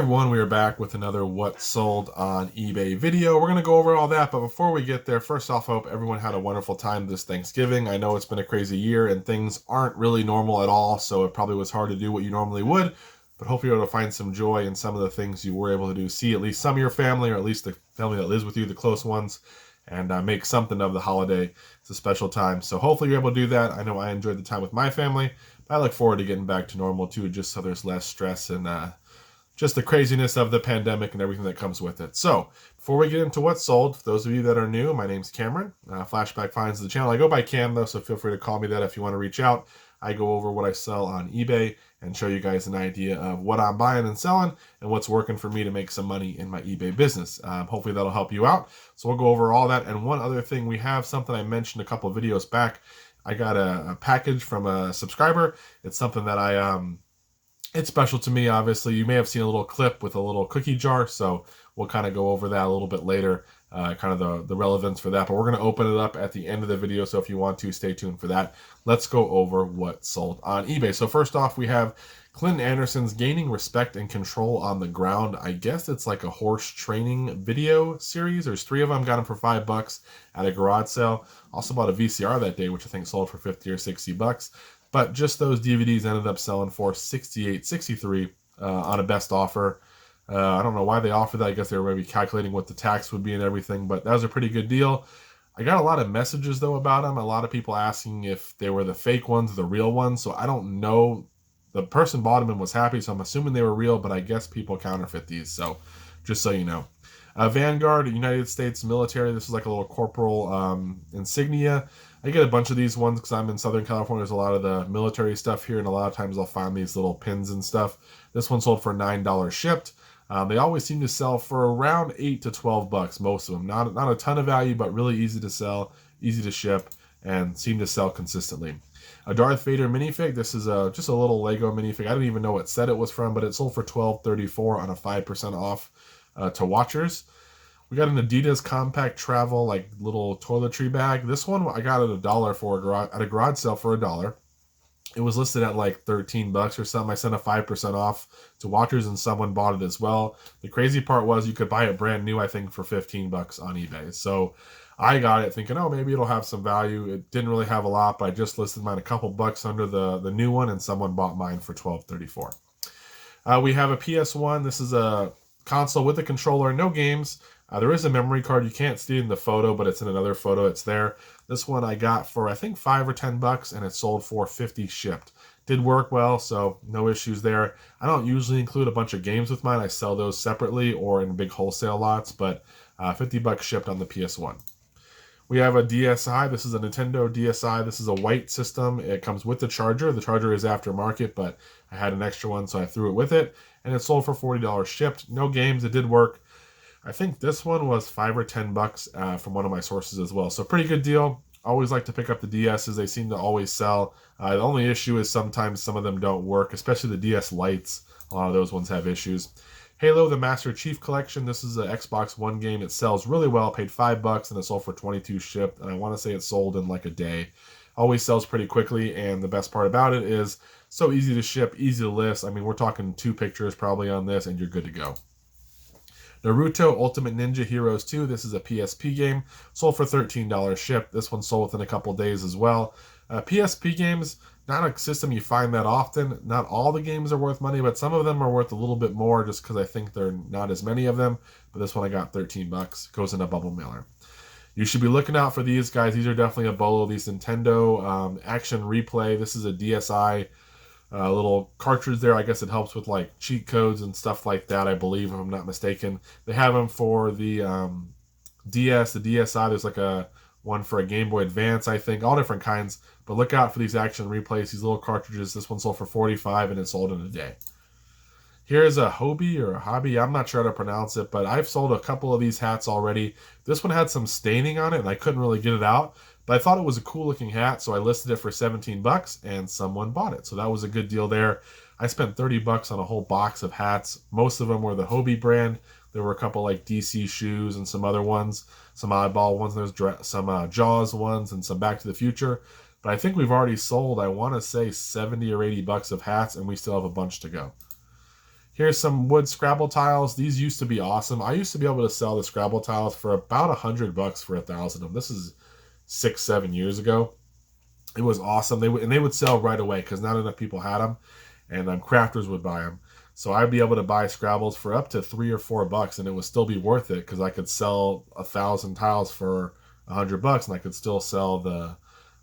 Everyone, we are back with another What Sold on eBay video. We're going to go over all that, but before we get there, first off, I hope everyone had a wonderful time this Thanksgiving. I know it's been a crazy year and things aren't really normal at all, so it probably was hard to do what you normally would, but hope you're able to find some joy in some of the things you were able to do. See at least some of your family, or at least the family that lives with you, the close ones, and make something of the holiday. It's a special time, so hopefully you're able to do that. I know I enjoyed the time with my family, but I look forward to getting back to normal too, just so there's less stress and just the craziness of the pandemic and everything that comes with it. So, before we get into what's sold, for those of you that are new, my name's Cameron. Flashback finds the channel. I go by Cam, though, so feel free to call me that if you want to reach out. I go over what I sell on eBay and show you guys an idea of what I'm buying and selling and what's working for me to make some money in my eBay business. Hopefully that'll help you out. So we'll go over all that. And one other thing, we have something I mentioned a couple of videos back. I got a package from a subscriber. It's something that it's special to me, obviously. You may have seen a little clip with a little cookie jar, so we'll kind of go over that a little bit later, kind of the relevance for that. But we're going to open it up at the end of the video, so if you want to, stay tuned for that. Let's go over what sold on eBay. So first off, we have Clinton Anderson's Gaining Respect and Control on the Ground. I guess it's like a horse training video series. There's 3 of them. Got them for $5 at a garage sale. Also bought a VCR that day, which I think sold for 50 or 60 bucks. But just those DVDs ended up selling for $68.63 on a best offer. I don't know why they offered that. I guess they were maybe calculating what the tax would be and everything, but that was a pretty good deal. I got a lot of messages, though, about them. A lot of people asking if they were the fake ones or the real ones, so I don't know. The person bought them and was happy, so I'm assuming they were real, but I guess people counterfeit these, so just so you know. Vanguard, United States military. This is like a little corporal insignia. I get a bunch of these ones because I'm in Southern California. There's a lot of the military stuff here, and a lot of times I'll find these little pins and stuff. This one sold for $9 shipped. They always seem to sell for around $8 to $12, most of them. Not a ton of value, but really easy to sell, easy to ship, and seem to sell consistently. A Darth Vader minifig. This is just a little Lego minifig. I didn't even know what set it was from, but it sold for $12.34 on a 5% off to watchers. We got an Adidas compact travel, like little toiletry bag. This one I got at $1 at a garage sale for $1. It was listed at like 13 bucks or something. I sent a 5% off to watchers and someone bought it as well. The crazy part was you could buy it brand new, I think, for 15 bucks on eBay. So I got it thinking, oh, maybe it'll have some value. It didn't really have a lot, but I just listed mine a couple bucks under the new one, and someone bought mine for $12.34. We have a PS1. This is a console with a controller, no games. There is a memory card. You can't see it in the photo, but it's in another photo. It's there. This one I got for, I think, $5 or $10, and it sold for $50 shipped. Did work well, so no issues there. I don't usually include a bunch of games with mine. I sell those separately or in big wholesale lots, but $50 shipped on the PS1. We have a DSi. This is a Nintendo DSi. This is a white system. It comes with the charger. The charger is aftermarket, but I had an extra one, so I threw it with it, and it sold for $40 shipped. No games. It did work. I think this one was $5 or $10 from one of my sources as well. So pretty good deal. Always like to pick up the DSs. They seem to always sell. The only issue is sometimes some of them don't work, especially the DS Lites. A lot of those ones have issues. Halo, the Master Chief Collection. This is an Xbox One game. It sells really well. Paid $5 and it sold for $22 shipped. And I want to say it sold in like a day. Always sells pretty quickly. And the best part about it is so easy to ship, easy to list. I mean, we're talking 2 pictures probably on this and you're good to go. Naruto Ultimate Ninja Heroes 2. This is a PSP game. Sold for $13 shipped. This one sold within a couple days as well. PSP games, not a system you find that often. Not all the games are worth money, but some of them are worth a little bit more just because I think there are not as many of them. But this one I got $13. Goes in a bubble mailer. You should be looking out for these guys. These are definitely a bolo. These Nintendo Action Replay. This is a DSi. Little cartridge there. I guess it helps with like cheat codes and stuff like that, I believe, if I'm not mistaken. They have them for the DS, the DSi. There's like a one for a Game Boy Advance, I think. All different kinds. But look out for these action replays, these little cartridges. This one sold for $45 and it sold in a day. Here's a HOBIE or a HOBIE. I'm not sure how to pronounce it, but I've sold a couple of these hats already. This one had some staining on it and I couldn't really get it out. But I thought it was a cool looking hat, so I listed it for $17 and someone bought it. So that was a good deal there. I spent $30 on a whole box of hats. Most of them were the HOBIE brand. There were a couple like DC shoes and some other ones, some oddball ones. There's some Jaws ones and some Back to the Future. But I think we've already sold, I want to say, $70 or $80 of hats, and we still have a bunch to go. Here's some wood Scrabble tiles. These used to be awesome. I used to be able to sell the Scrabble tiles for about $100 for 1,000 of them. This is 6-7 years ago. It was awesome. They would sell right away because not enough people had them, and crafters would buy them. So I'd be able to buy Scrabbles for up to $3 or $4, and it would still be worth it because I could sell 1,000 tiles for $100, and I could still sell the,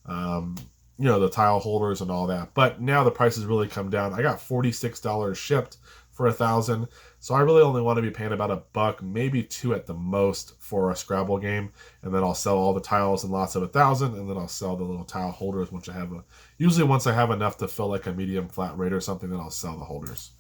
the tile holders and all that. But now the prices really come down. I got $46 shipped for 1,000, so I really only want to be paying about $1, maybe $2 at the most for a Scrabble game, and then I'll sell all the tiles and lots of 1,000, and then I'll sell the little tile holders once I have usually once I have enough to fill like a medium flat rate or something, then I'll sell the holders.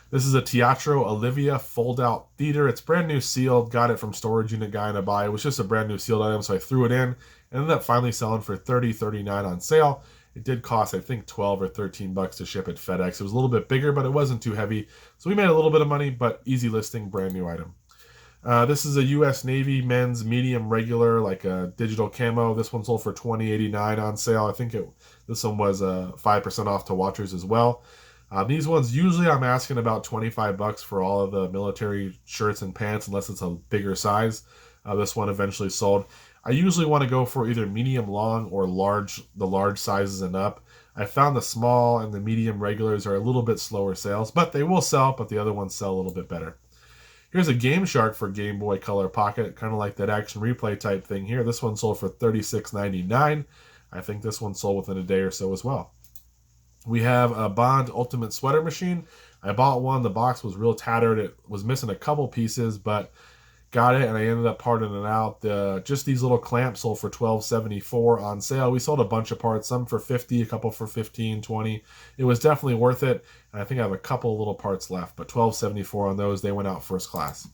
This is a TEATRO Olivia fold-out theater. It's brand new sealed. Got it from storage unit guy in a buy. It was just a brand new sealed item, so I threw it in and ended up finally selling for $30-$39 on sale. It did cost, I think, $12 or $13 to ship at FedEx. It was a little bit bigger, but it wasn't too heavy. So we made a little bit of money, but easy listing, brand new item. This is a U.S. Navy men's medium regular, like a digital camo. This one sold for $20.89 on sale. I think this one was 5% off to watchers as well. These ones, usually I'm asking about $25 for all of the military shirts and pants, unless it's a bigger size. This one eventually sold. I usually want to go for either medium long or the large sizes and up. I found the small and the medium regulars are a little bit slower sales, but they will sell, but the other ones sell a little bit better. Here's a Gameshark for Game Boy Color Pocket, kind of like that action replay type thing here. This one sold for $36.99. I think this one sold within a day or so as well. We have a Bond Ultimate Sweater Machine. I bought one. The box was real tattered. It was missing a couple pieces, but got it, and I ended up parting it out. Just these little clamps sold for $12.74 on sale. We sold a bunch of parts, some for $50, a couple for $15, $20. It was definitely worth it, and I think I have a couple little parts left, but $12.74 on those. They went out first class.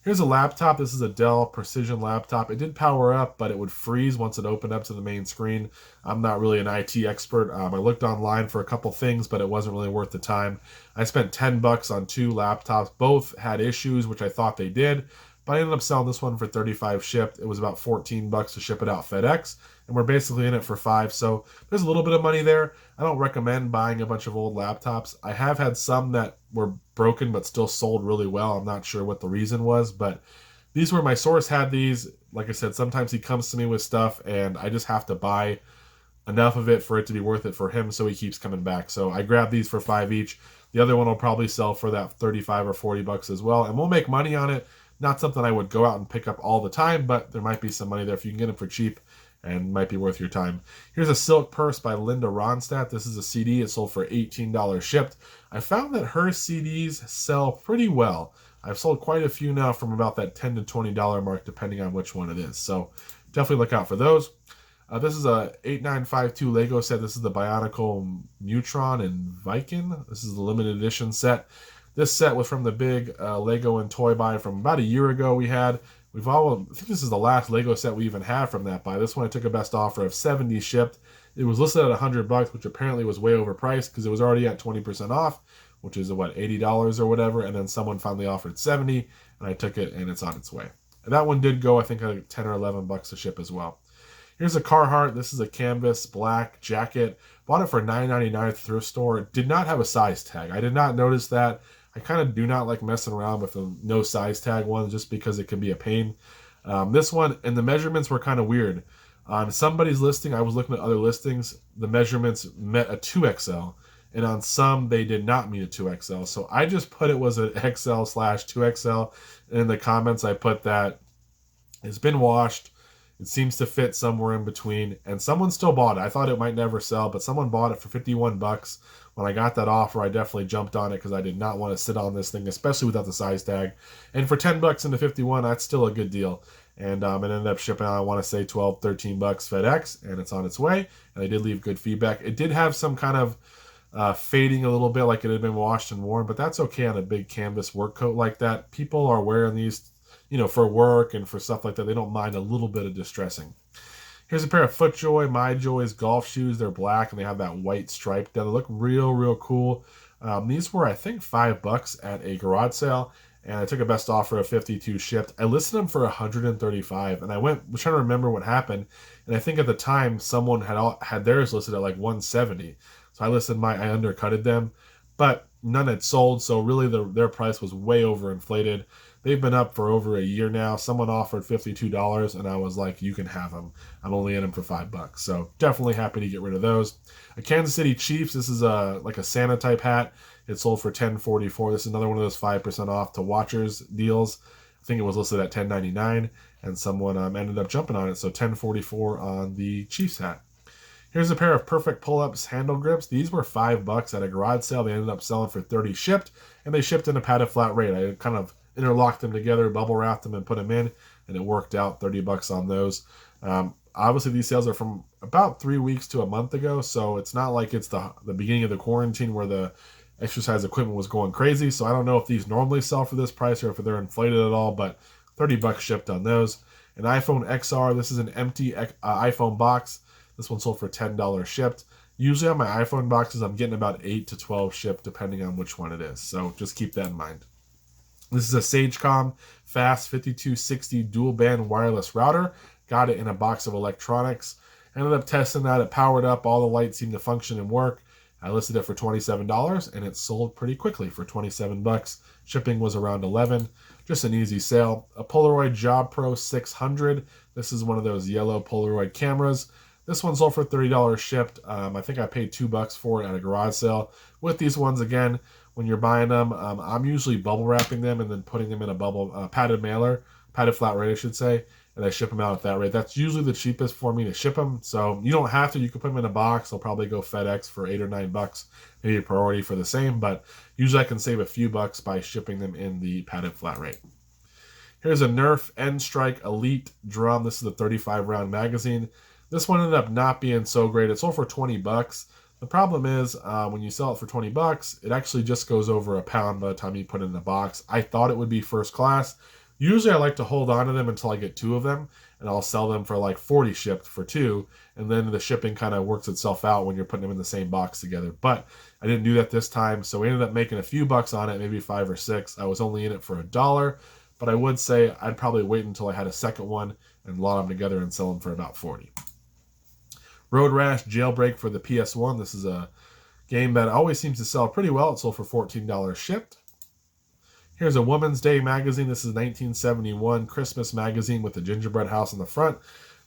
Here's a laptop. This is a Dell Precision laptop. It did power up, but it would freeze once it opened up to the main screen. I'm not really an IT expert. I looked online for a couple things, but it wasn't really worth the time. I spent $10 on 2 laptops. Both had issues, which I thought they did, but I ended up selling this one for $35 shipped. It was about $14 to ship it out FedEx, and we're basically in it for $5. So there's a little bit of money there. I don't recommend buying a bunch of old laptops. I have had some that were broken but still sold really well. I'm not sure what the reason was, but these were my source had these. Like I said, sometimes he comes to me with stuff and I just have to buy enough of it for it to be worth it for him, so he keeps coming back. So I grabbed these for $5 each. The other one will probably sell for that $35 or $40 as well, and we'll make money on it. Not something I would go out and pick up all the time, but there might be some money there if you can get them for cheap, and might be worth your time. Here's a Silk Purse by Linda Ronstadt. This is a CD. It sold for $18 shipped. I found that her CDs sell pretty well. I've sold quite a few now from about that $10 to $20 mark, depending on which one it is. So definitely look out for those. This is a 8952 Lego set. This is the Bionicle Mutran and Vican. This is the limited edition set. This set was from the big Lego and toy buy from about a year ago we had. I think this is the last Lego set we even had from that buy. This one I took a best offer of $70 shipped. It was listed at $100, which apparently was way overpriced because it was already at 20% off, which is what, $80 or whatever. And then someone finally offered $70, and I took it, and it's on its way. And that one did go, I think, like $10 or $11 to ship as well. Here's a Carhartt. This is a canvas black jacket. Bought it for $9.99 at the thrift store. It did not have a size tag. I did not notice that. I kind of do not like messing around with the no size tag ones just because it can be a pain. This one, and the measurements were kind of weird. On somebody's listing, I was looking at other listings, the measurements met a 2XL, and on some, they did not meet a 2XL. So I just put it was an XL/2XL, and in the comments, I put that it's been washed. It seems to fit somewhere in between, and someone still bought it. I thought it might never sell, but someone bought it for $51. When I got that offer, I definitely jumped on it because I did not want to sit on this thing, especially without the size tag. And for $10 into 51, that's still a good deal. And it ended up shipping out, I want to say $12, $13 FedEx, and it's on its way. And I did leave good feedback. It did have some kind of fading a little bit, like it had been washed and worn, but that's okay on a big canvas work coat like that. People are wearing these, for work and for stuff like that. They don't mind a little bit of distressing. Here's a pair of FootJoy, MyJoy's golf shoes. They're black and they have that white stripe down. They look real, real cool. These were, I think, $5 at a garage sale, and I took a best offer of $52 shipped. I listed them for $135, and I was trying to remember what happened, and I think at the time someone had theirs listed at like $170. So I listed I undercutted them. But none had sold, so really their price was way overinflated. They've been up for over a year now. Someone offered $52, and I was like, you can have them. I'm only in them for $5. So definitely happy to get rid of those. A Kansas City Chiefs. This is like a Santa type hat. It sold for $10.44. This is another one of those 5% off to watchers deals. I think it was listed at $10.99, and someone ended up jumping on it. So $10.44 on the Chiefs hat. Here's a pair of perfect pull-ups handle grips. These were $5 at a garage sale. They ended up selling for $30 shipped, and they shipped in a padded flat rate. I kind of interlocked them together, bubble wrapped them, and put them in, and it worked out. $30 on those. Obviously, these sales are from about 3 weeks to a month ago, so it's not like it's the beginning of the quarantine where the exercise equipment was going crazy. So I don't know if these normally sell for this price or if they're inflated at all, but $30 shipped on those. An iPhone XR. This is an empty iPhone box. This one sold for $10 shipped. Usually on my iPhone boxes, I'm getting about 8 to 12 shipped depending on which one it is. So just keep that in mind. This is a Sagecom Fast 5260 dual band wireless router. Got it in a box of electronics. Ended up testing that. It powered up. All the lights seemed to function and work. I listed it for $27, and it sold pretty quickly for $27. Shipping was around $11. Just an easy sale. A Polaroid Job Pro 600. This is one of those yellow Polaroid cameras. This one sold for $30 shipped. I think I paid $2 for it at a garage sale. With these ones, again, when you're buying them, I'm usually bubble wrapping them and then putting them in a padded mailer, padded flat rate, I should say, and I ship them out at that rate. That's usually the cheapest for me to ship them. So you don't have to. You can put them in a box. I'll probably go FedEx for $8 or $9, maybe a priority for the same, but usually I can save a few bucks by shipping them in the padded flat rate. Here's a Nerf N-Strike Elite drum. This is a 35-round magazine. This one ended up not being so great. It sold for $20. The problem is when you sell it for $20, it actually just goes over a pound by the time you put it in the box. I thought it would be first class. Usually I like to hold on to them until I get 2 of them, and I'll sell them for like $40 shipped for 2, and then the shipping kind of works itself out when you're putting them in the same box together. But I didn't do that this time, so we ended up making a few bucks on it, maybe 5 or 6. I was only in it for $1, but I would say I'd probably wait until I had a second one and lot them together and sell them for about $40. Road Rash Jailbreak for the PS1. This is a game that always seems to sell pretty well. It sold for $14 shipped. Here's a Woman's Day magazine. This is 1971 Christmas magazine with the gingerbread house in the front.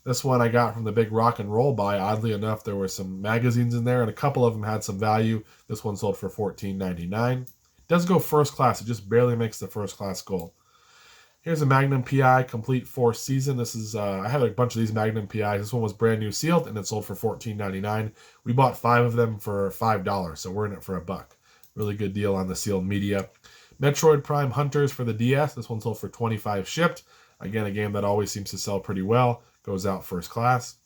This one I got from the big rock and roll buy. Oddly enough, there were some magazines in there, and a couple of them had some value. This one sold for $14.99. It does go first class. It just barely makes the first class goal. Here's a Magnum PI Complete 4th Season. This is I had a bunch of these Magnum PIs. This one was brand new sealed, and it sold for $14.99. We bought 5 of them for $5, so we're in it for $1. Really good deal on the sealed media. Metroid Prime Hunters for the DS. This one sold for $25 shipped. Again, a game that always seems to sell pretty well. Goes out first class.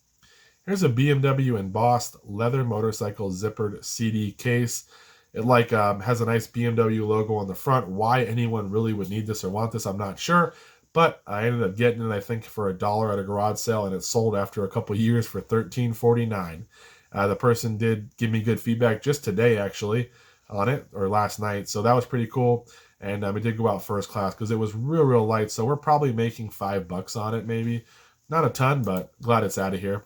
Here's a BMW embossed leather motorcycle zippered CD case. It has a nice BMW logo on the front. Why anyone really would need this or want this, I'm not sure. But I ended up getting it, I think, for $1 at a garage sale, and it sold after a couple years for $13.49. The person did give me good feedback just today, actually, on it, or last night. So that was pretty cool. And it did go out first class because it was real light. So we're probably making $5 on it, maybe. Not a ton, but glad it's out of here.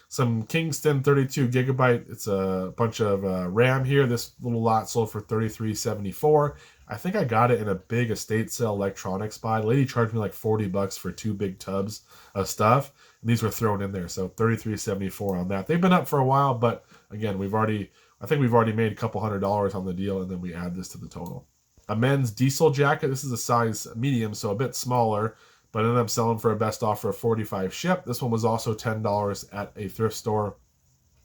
Some Kingston 32 gigabyte. It's a bunch of RAM here. This little lot sold for $33.74. I think I got it in a big estate sale electronics buy. The lady charged me like $40 for 2 big tubs of stuff. And these were thrown in there. So $33.74 on that. They've been up for a while, but again, I think we've already made a couple $100s on the deal, and then we add this to the total. A men's diesel jacket. This is a size medium, so a bit smaller, but ended up selling for a best offer of $45 shipped. This one was also $10 at a thrift store.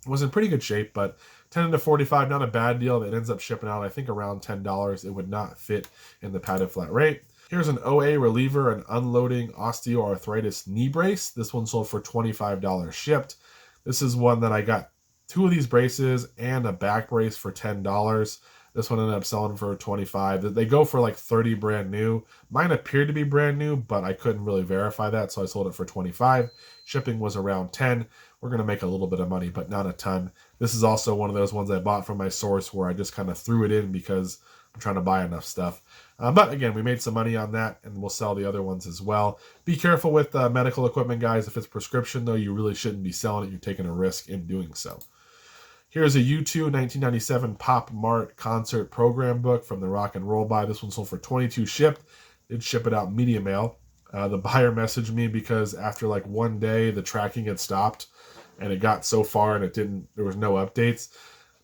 It was in pretty good shape, but $10 to $45, not a bad deal. It ends up shipping out, I think, around $10. It would not fit in the padded flat rate. Here's an OA reliever, an unloading osteoarthritis knee brace. This one sold for $25 shipped. This is one that I got 2 of these braces and a back brace for $10. This one ended up selling for $25. They go for like $30 brand new. Mine appeared to be brand new, but I couldn't really verify that, so I sold it for $25. Shipping was around $10. We're going to make a little bit of money, but not a ton. This is also one of those ones I bought from my source where I just kind of threw it in because I'm trying to buy enough stuff. But again, we made some money on that, and we'll sell the other ones as well. Be careful with medical equipment, guys. If it's prescription, though, you really shouldn't be selling it. You're taking a risk in doing so. Here's a U2 1997 Pop Mart concert program book from the Rock and Roll Buy. This one sold for $22 shipped. Did ship it out media mail. The buyer messaged me because after like one day, the tracking had stopped and it got so far and there was no updates.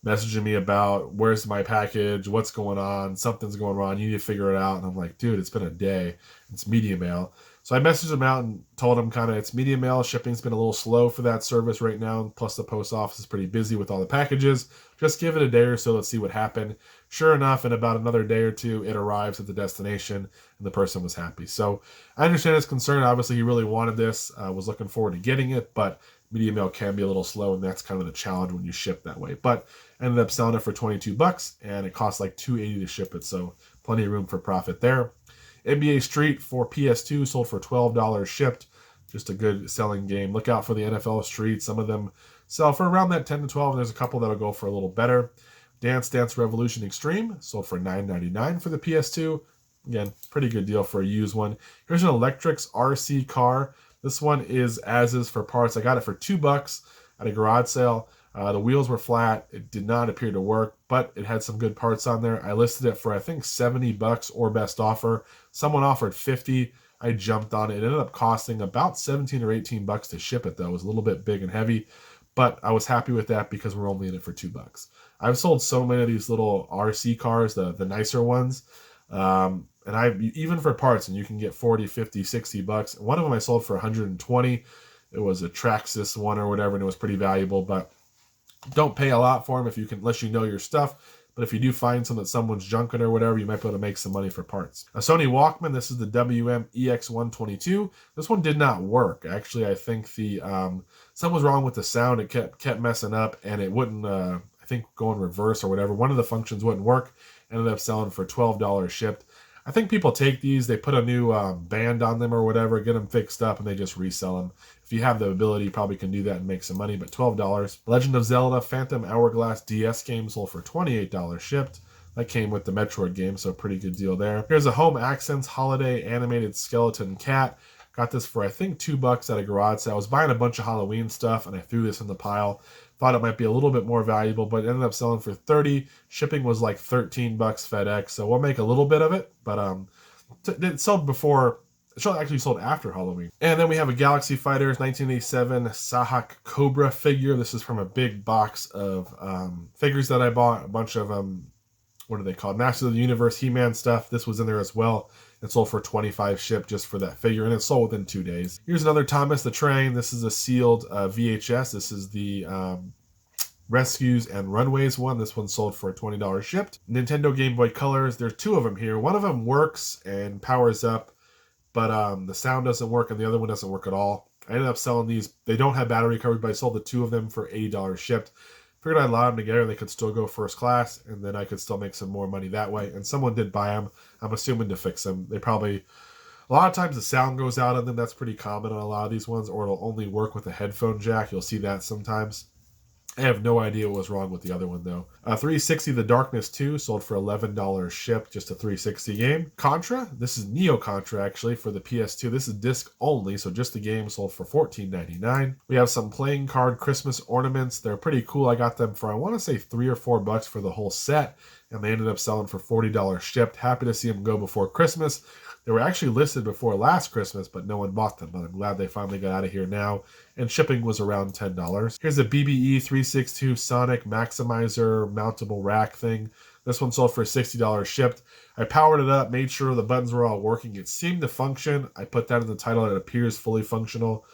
Messaging me about where's my package, what's going on, something's going wrong, you need to figure it out. And I'm like, dude, it's been a day. It's media mail. So I messaged him out and told him kind of it's media mail. Shipping's been a little slow for that service right now. Plus the post office is pretty busy with all the packages. Just give it a day or so. Let's see what happened. Sure enough, in about another day or two, it arrives at the destination and the person was happy. So I understand his concern. Obviously, he really wanted this. Was looking forward to getting it, but media mail can be a little slow, and that's kind of the challenge when you ship that way. But I ended up selling it for $22, and it cost like $2.80 to ship it, so plenty of room for profit there. NBA Street for PS2 sold for $12 shipped. Just a good selling game. Look out for the NFL Street. Some of them sell for around that 10 to 12, and there's a couple that'll go for a little better. Dance Dance Revolution Extreme sold for $9.99 for the PS2. Again, pretty good deal for a used one. Here's an Electrics RC car. This one is as is for parts. I got it for $2 at a garage sale. The wheels were flat. It did not appear to work, but it had some good parts on there. I listed it for, I think, $70 or best offer. Someone offered $50. I jumped on it. It ended up costing about $17 or $18 to ship it, though. It was a little bit big and heavy, but I was happy with that because we're only in it for $2. I've sold so many of these little RC cars, the nicer ones, and even for parts, and you can get 40, 50, 60 bucks. One of them I sold for 120. It was a Traxxas one or whatever, and it was pretty valuable, but don't pay a lot for them unless you know your stuff. But if you do find some that someone's junking or whatever, you might be able to make some money for parts. A Sony Walkman, this is the WM-EX122. This one did not work. Actually, I think something was wrong with the sound. It kept messing up, and it wouldn't, I think, go in reverse or whatever. One of the functions wouldn't work. Ended up selling for $12 shipped. I think people take these, they put a new band on them or whatever, get them fixed up, and they just resell them. If you have the ability, you probably can do that and make some money, but $12. Legend of Zelda Phantom Hourglass DS game sold for $28 shipped. That came with the Metroid game, so pretty good deal there. Here's a Home Accents Holiday Animated Skeleton Cat. Got this for, I think, $2 at a garage sale. I was buying a bunch of Halloween stuff, and I threw this in the pile. Thought it might be a little bit more valuable, but it ended up selling for $30. Shipping was like $13 FedEx, so we'll make a little bit of it, but it sold before. It actually sold after Halloween. And then we have a Galaxy Fighters 1987 SAHAK KOBRAA figure. This is from a big box of figures that I bought. A bunch of, what are they called? Masters of the Universe, He-Man stuff. This was in there as well. It sold for $25 shipped just for that figure, and it sold within 2 days. Here's another Thomas the Train. This is a sealed VHS. This is the Rescues and Runways one. This one sold for $20 shipped. Nintendo Game Boy Colors. There's two of them here. One of them works and powers up, but the sound doesn't work, and the other one doesn't work at all. I ended up selling these. They don't have battery coverage, but I sold the two of them for $80 shipped. Figured I'd allow them together, they could still go first class, and then I could still make some more money that way. And someone did buy them, I'm assuming, to fix them. They probably, a lot of times the sound goes out on them. That's pretty common on a lot of these ones, or it'll only work with a headphone jack. You'll see that sometimes. I have no idea what was wrong with the other one, though. 360 The Darkness 2 sold for $11 shipped, just a 360 game. Contra, this is Neo Contra, actually, for the PS2. This is disc only, so just the game sold for $14.99. We have some playing card Christmas ornaments. They're pretty cool. I got them for, I want to say, $3 or $4 for the whole set, and they ended up selling for $40 shipped. Happy to see them go before Christmas. They were actually listed before last Christmas, but no one bought them. But I'm glad they finally got out of here now. And shipping was around $10. Here's a BBE 362 Sonic Maximizer mountable rack thing. This one sold for $60 shipped. I powered it up, made sure the buttons were all working. It seemed to function. I put that in the title. It appears fully functional.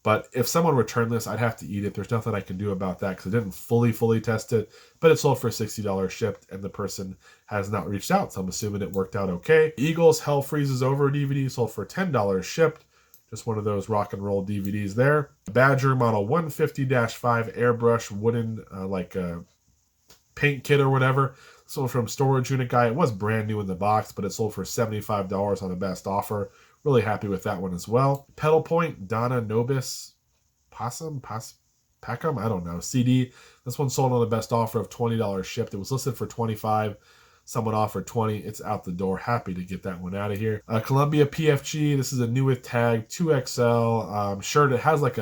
But if someone returned this, I'd have to eat it. There's nothing I can do about that because I didn't fully test it. But it sold for $60 shipped, and the person has not reached out, so I'm assuming it worked out okay. Eagles Hell Freezes Over DVD sold for $10 shipped. Just one of those rock and roll DVDs there. Badger Model 150-5 airbrush wooden paint kit or whatever. Sold from Storage Unit Guy. It was brand new in the box, but it sold for $75 on the best offer. Really happy with that one as well. Pedal Point Donna Nobis Pacum, I don't know, CD. This one sold on the best offer of $20 shipped. It was listed for $25. Someone offered $20. It's out the door. Happy to get that one out of here. Columbia PFG. This is a new with tag 2XL shirt. It has like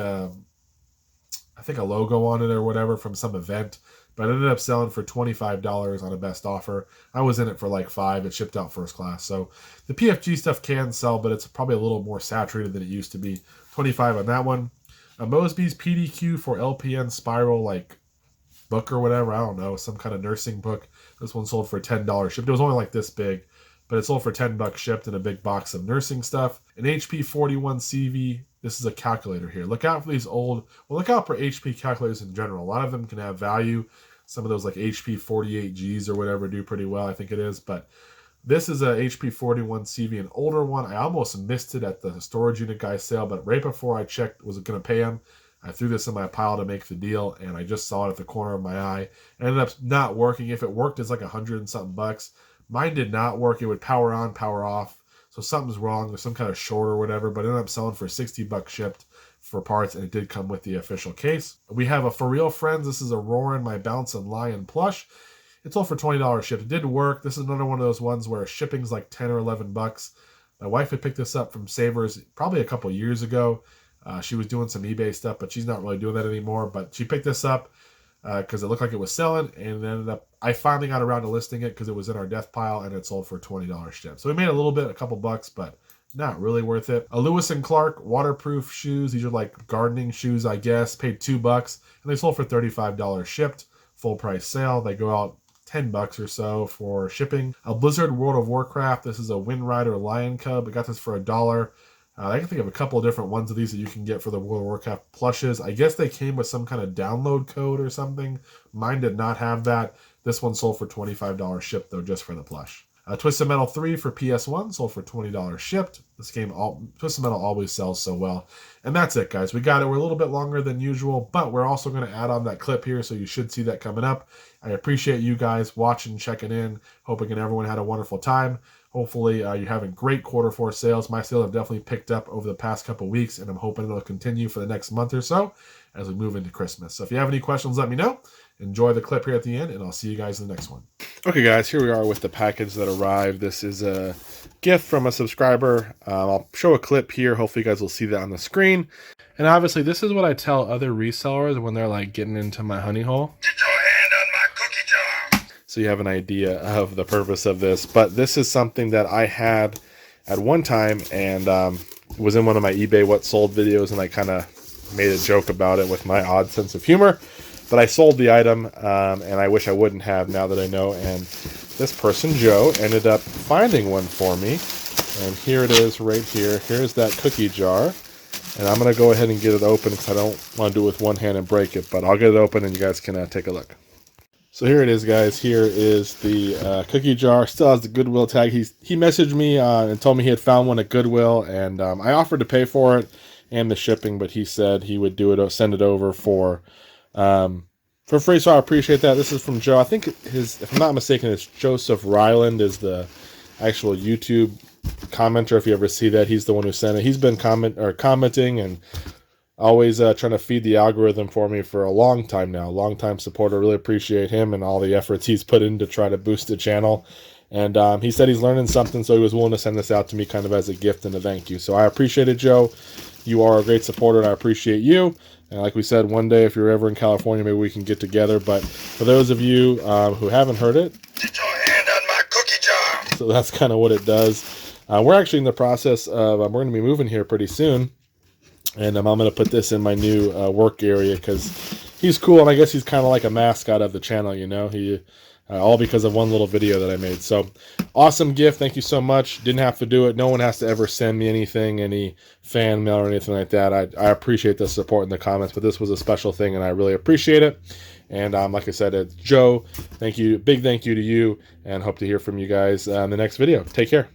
I think a logo on it or whatever from some event. but it ended up selling for $25 on a best offer. I was in it for like $5. It shipped out first class. So the PFG stuff can sell, but it's probably a little more saturated than it used to be. $25 on that one. Mosby's PDQ for LPN Spiral, like book or whatever. I don't know, some kind of nursing book. This one sold for $10 shipped. It was only like this big, but it sold for $10 shipped in a big box of nursing stuff. An HP 41 CV. This is a calculator here. Look out for these old, well, look out for HP calculators in general. A lot of them can have value. Some of those like HP 48Gs or whatever do pretty well, I think it is. But this is a HP 41 CV, an older one. I almost missed it at the storage unit guy sale, but right before I checked, was going to pay him, I threw this in my pile to make the deal, and I just saw it at the corner of my eye. It ended up not working. If it worked, it's like $100 and something bucks. Mine did not work. It would power on, power off. So something's wrong. There's some kind of short or whatever, but it ended up selling for $60 shipped for parts, and it did come with the official case. We have a For Real Friends. This is a Roarin' My Bounce and Lion plush. It sold for $20 shipped. It did work. This is another one of those ones where shipping's like 10 or 11 bucks. My wife had picked this up from Savers probably a couple years ago. She was doing some eBay stuff, but she's not really doing that anymore. But she picked this up because it looked like it was selling, and ended up, I finally got around to listing it because it was in our death pile, and it sold for $20 shipped. So we made a little bit, a couple bucks, but not really worth it. A Lewis and Clark waterproof shoes. These are like gardening shoes, I guess. Paid $2, and they sold for $35 shipped. Full price sale. They go out $10 or so for shipping. A Blizzard World of Warcraft. This is a Wind Rider Lion Cub. I got this for $1. I can think of a couple of different ones of these that you can get for the World of Warcraft plushes. I guess they came with some kind of download code or something. Mine did not have that. This one sold for $25 shipped, though, just for the plush. Twisted Metal 3 for PS1 sold for $20 shipped. This game, Twisted Metal always sells so well. And that's it, guys. We got it. We're a little bit longer than usual, but we're also going to add on that clip here, so you should see that coming up. I appreciate you guys watching, checking in. Hoping everyone had a wonderful time. Hopefully, you're having great Q4 sales. My sales have definitely picked up over the past couple weeks, and I'm hoping it'll continue for the next month or so as we move into Christmas. So if you have any questions, let me know. Enjoy the clip here at the end, and I'll see you guys in the next one. Okay, guys, here we are with the package that arrived. This is a gift from a subscriber. I'll show a clip here. Hopefully, you guys will see that on the screen. And obviously, this is what I tell other resellers when they're like getting into my honey hole. Get your hand on my cookie jar. So you have an idea of the purpose of this. But this is something that I had at one time, and it was in one of my eBay What Sold videos, and I kind of made a joke about it with my odd sense of humor. But I sold the item, and I wish I wouldn't have now that I know. And this person, Joe, ended up finding one for me. And here it is right here. Here's that cookie jar. And I'm going to go ahead and get it open because I don't want to do it with one hand and break it. But I'll get it open and you guys can take a look. So here it is, guys. Here is the cookie jar. Still has the Goodwill tag. He messaged me and told me he had found one at Goodwill. And I offered to pay for it and the shipping. But he said he would do it, send it over for free, so I appreciate that. This is from Joe. I think if I'm not mistaken, it's Joseph Ryland is the actual YouTube commenter. If you ever see that, he's the one who sent it. He's been commenting and always trying to feed the algorithm for me for a long time now. Long time supporter. Really appreciate him and all the efforts he's put in to try to boost the channel. And he said he's learning something, so he was willing to send this out to me kind of as a gift and a thank you. So I appreciate it, Joe. You are a great supporter, and I appreciate you. And like we said, one day, if you're ever in California, maybe we can get together. But for those of you who haven't heard it, get your hand on my cookie jar. So that's kind of what it does. We're actually in the process of, we're going to be moving here pretty soon. And I'm going to put this in my new work area because he's cool. And I guess he's kind of like a mascot of the channel, you know. All because of one little video that I made. So, awesome gift. Thank you so much. Didn't have to do it. No one has to ever send me anything, any fan mail or anything like that. I appreciate the support in the comments, but this was a special thing, and I really appreciate it. And like I said, it's Joe. Thank you. Big thank you to you, and hope to hear from you guys in the next video. Take care.